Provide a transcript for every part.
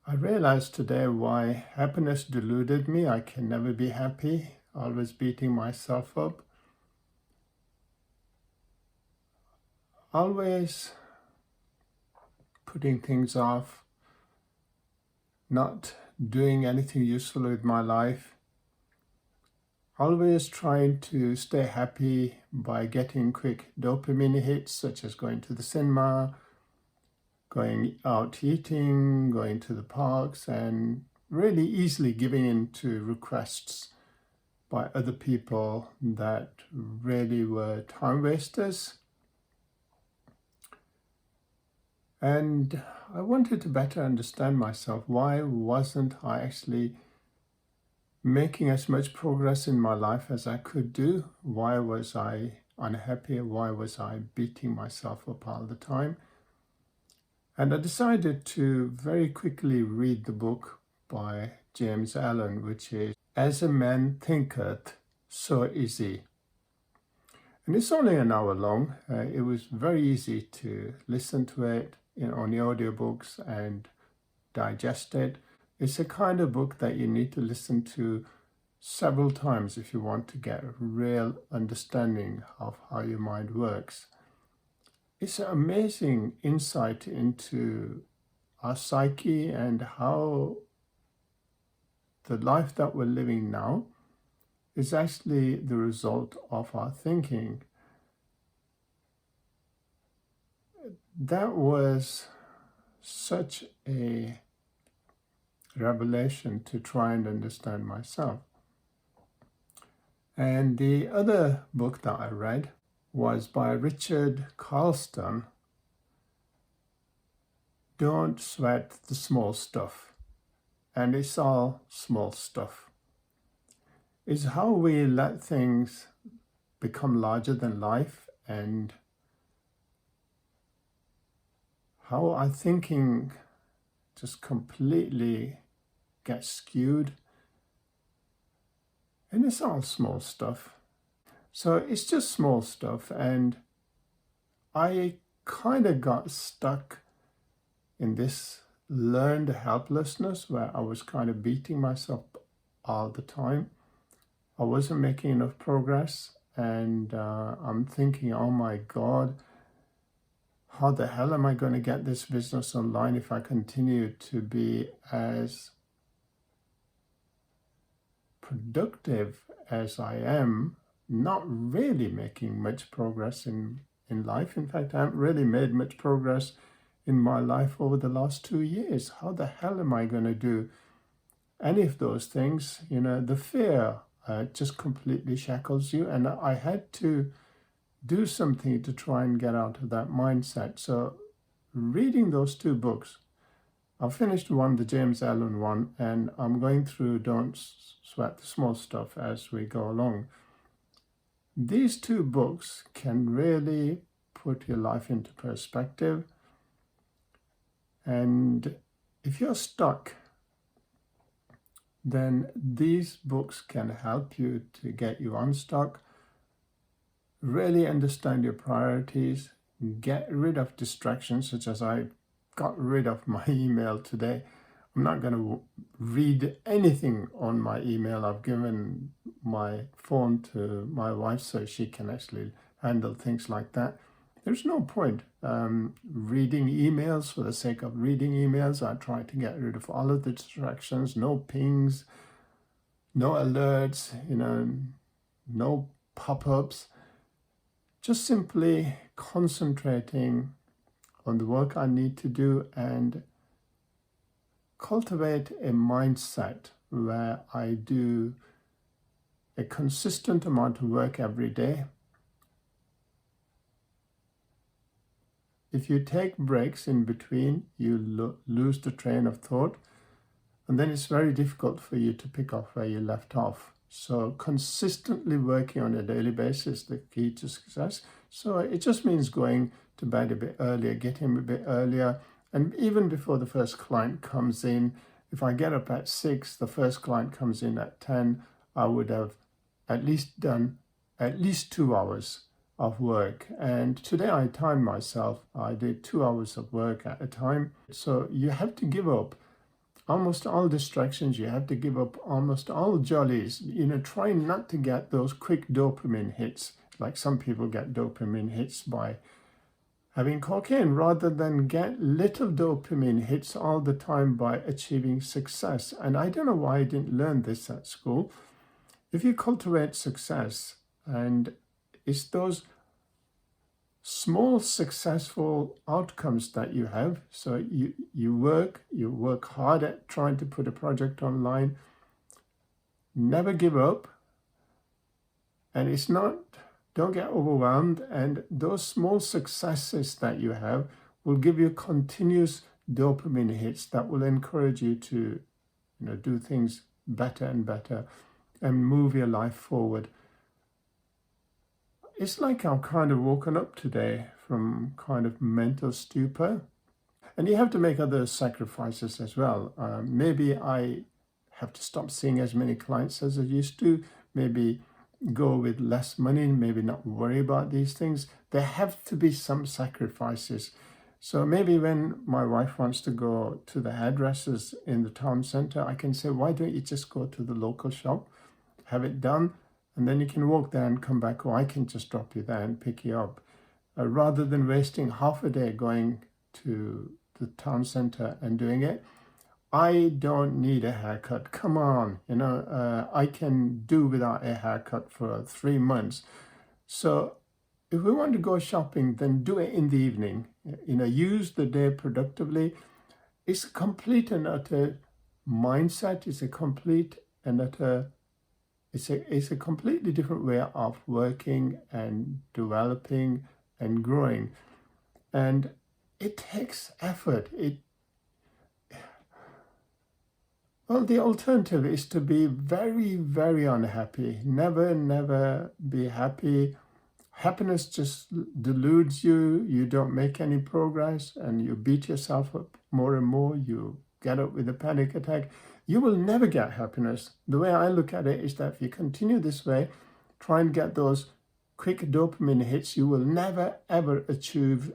I realized today why happiness deluded me. I can never be happy, always beating myself up, always putting things off, not doing anything useful with my life, always trying to stay happy by getting quick dopamine hits, such as going to the cinema, going out eating, going to the parks, and really easily giving in to requests by other people that really were time wasters. And I wanted to better understand myself. Why wasn't I actually making as much progress in my life as I could do? Why was I unhappy? Why was I beating myself up all the time? And I decided to very quickly read the book by James Allen, which is As a Man Thinketh, So Is He. And it's only an hour long. It was very easy to listen to it on the audiobooks and digest it. It's a kind of book that you need to listen to several times if you want to get a real understanding of how your mind works. It's an amazing insight into our psyche and how the life that we're living now is actually the result of our thinking. That was such a revelation to try and understand myself. And the other book that I read was by Richard Carlston, Don't Sweat the Small Stuff. And it's all small stuff. It's how we let things become larger than life and how our thinking just completely gets skewed. And it's all small stuff. So it's just small stuff, and I kind of got stuck in this learned helplessness where I was kind of beating myself all the time. I wasn't making enough progress, and I'm thinking, oh my God, how the hell am I going to get this business online if I continue to be as productive as I am, not really making much progress in life. In fact, I haven't really made much progress in my life over the last 2 years. How the hell am I going to do any of those things? The fear just completely shackles you. And I had to do something to try and get out of that mindset. So reading those two books, I finished one, the James Allen one, and I'm going through Don't Sweat the Small Stuff as we go along. These two books can really put your life into perspective. And if you're stuck, then these books can help you to get you unstuck, really understand your priorities, get rid of distractions, such as I got rid of my email today. I'm not going to read anything on my email. I've given my phone to my wife so she can actually handle things like that. There's no point reading emails for the sake of reading emails. I try to get rid of all of the distractions, no pings, no alerts, no pop-ups. Just simply concentrating on the work I need to do and cultivate a mindset where I do a consistent amount of work every day. If you take breaks in between, you lose the train of thought, and then it's very difficult for you to pick up where you left off. So consistently working on a daily basis is the key to success. So it just means going to bed a bit earlier, getting a bit earlier, and even before the first client comes in, if I get up at 6, the first client comes in at 10, I would have at least done at least 2 hours of work. And today I timed myself. I did 2 hours of work at a time. So you have to give up almost all distractions. You have to give up almost all jollies. Try not to get those quick dopamine hits, like some people get dopamine hits by having cocaine, rather than get little dopamine hits all the time by achieving success. And I don't know why I didn't learn this at school. If you cultivate success, and it's those small successful outcomes that you have. So you work hard at trying to put a project online, never give up, and don't get overwhelmed, and those small successes that you have will give you continuous dopamine hits that will encourage you to do things better and better and move your life forward. It's like I've kind of woken up today from kind of mental stupor. And you have to make other sacrifices as well. Maybe I have to stop seeing as many clients as I used to. Maybe go with less money, maybe not worry about these things. There have to be some sacrifices. So maybe when my wife wants to go to the hairdressers in the town center, I can say, why don't you just go to the local shop, have it done, and then you can walk there and come back, or I can just drop you there and pick you up. Rather than wasting half a day going to the town center and doing it. I don't need a haircut. Come on, I can do without a haircut for 3 months. So if we want to go shopping, then do it in the evening. Use the day productively. It's a complete and utter mindset. It's a complete and utter. It's a completely different way of working and developing and growing, and it takes effort. Well, the alternative is to be very, very unhappy. Never be happy. Happiness just deludes you. You don't make any progress, and you beat yourself up more and more. You get up with a panic attack. You will never get happiness. The way I look at it is that if you continue this way, try and get those quick dopamine hits, you will never ever achieve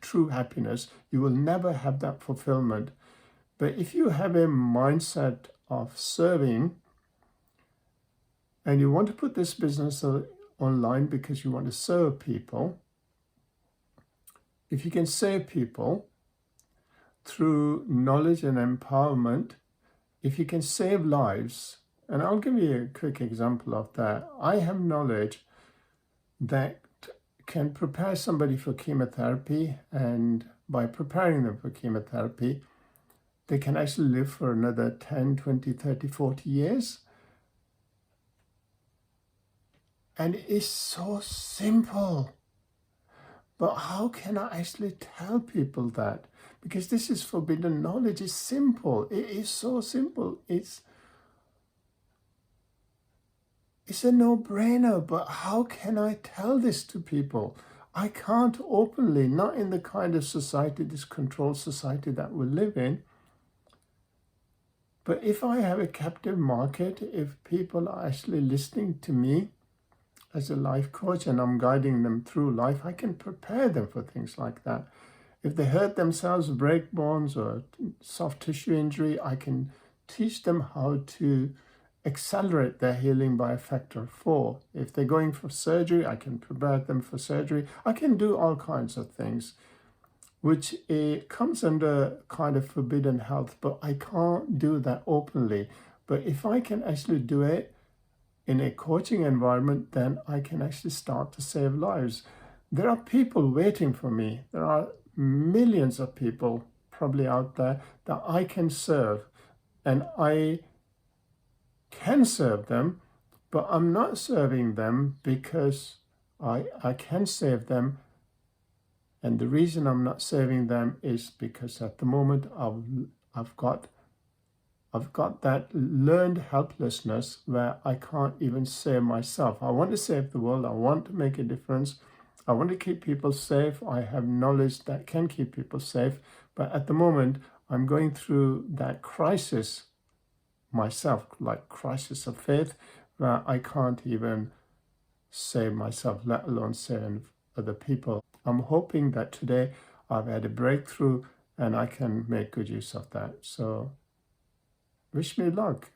true happiness. You will never have that fulfillment. But if you have a mindset of serving, and you want to put this business online because you want to serve people, if you can save people through knowledge and empowerment, if you can save lives, and I'll give you a quick example of that. I have knowledge that can prepare somebody for chemotherapy, and by preparing them for chemotherapy, they can actually live for another 10, 20, 30, 40 years. And it's so simple. But how can I actually tell people that? Because this is forbidden knowledge. It's simple. It is so simple. It's a no-brainer, but how can I tell this to people? I can't openly, not in the kind of society, this controlled society that we live in. But if I have a captive market, if people are actually listening to me as a life coach and I'm guiding them through life, I can prepare them for things like that. If they hurt themselves, break bones or soft tissue injury, I can teach them how to accelerate their healing by a factor of 4. If they're going for surgery, I can prepare them for surgery. I can do all kinds of things, which comes under kind of forbidden health, but I can't do that openly. But if I can actually do it in a coaching environment, then I can actually start to save lives. There are people waiting for me. There are millions of people probably out there that I can serve, and I can serve them, but I'm not serving them because I can save them. And the reason I'm not saving them is because at the moment I've got that learned helplessness where I can't even save myself. I want to save the world. I want to make a difference. I want to keep people safe. I have knowledge that can keep people safe. But at the moment, I'm going through that crisis myself, like crisis of faith, where I can't even save myself, let alone save other people. I'm hoping that today I've had a breakthrough and I can make good use of that. So wish me luck.